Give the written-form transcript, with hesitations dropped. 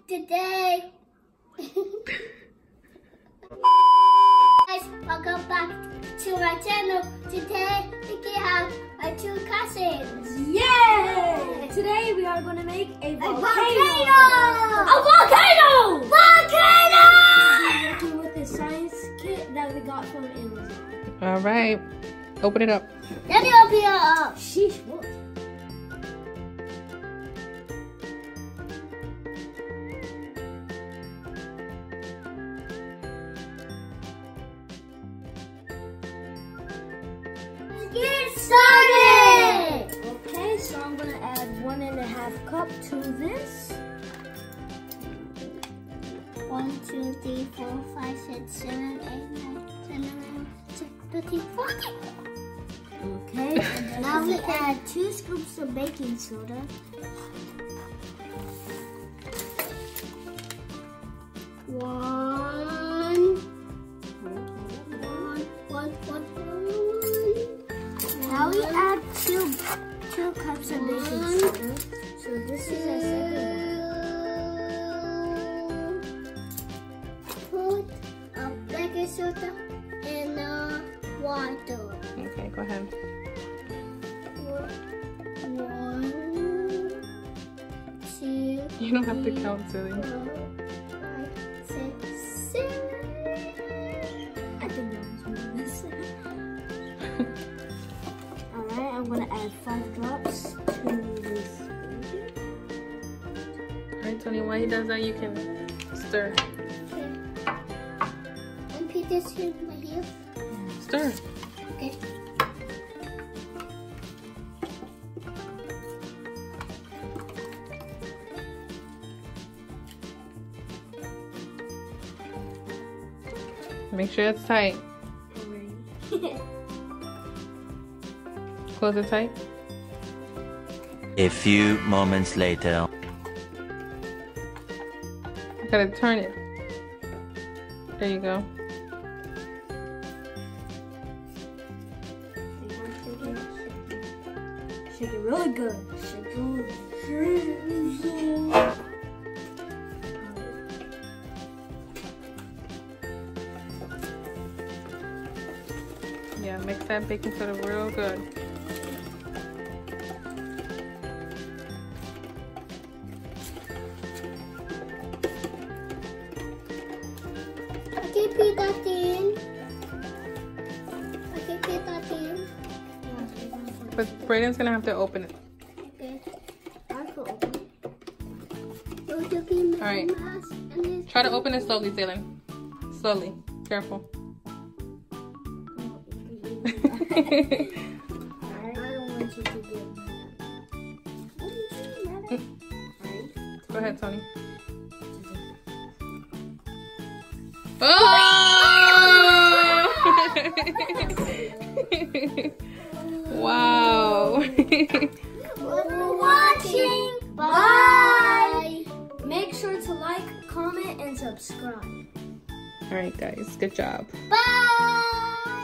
Today, guys, welcome back to my channel. Today, we can have our two cousins. Yay! Today we are going to make a volcano! A volcano! Volcano! We're working with the science kit that we got from Amazon. All right, open it up. Let me open it up. Sheesh, what? Get started! Okay, so I'm going to add 1.5 cup to this. 1, 2, 3, 4, 5, 6, 7, 8, 9, 10, 11, 12, 13, 14. Okay, and then now we add 2 scoops of baking soda. Now we add two cups of baking soda. So this is our second Put a baking soda in the water. Okay, go ahead. 1, 2, You don't have to count, silly. 4, 5, 6, 7. I think that was more than this. Alright, I'm gonna add 5 drops to this. Alright, Tony, while he does that, you can stir. Okay. And put this in my here. Stir. Okay. Make sure it's tight. Close it tight. A few moments later. You gotta turn it. There you go. Shake it really good. Shake it really good. Yeah, mix that baking soda real good. Okay, put that in. Okay, put that in. But Brayden's gonna have to open it. Okay. I can open it. All right. Try to open it slowly, Zaylen. Slowly. Careful. I don't want you to get mad. Go ahead, Tony. Oh! Wow. For watching. Bye. Make sure to like, comment, and subscribe. All right, guys. Good job. Bye.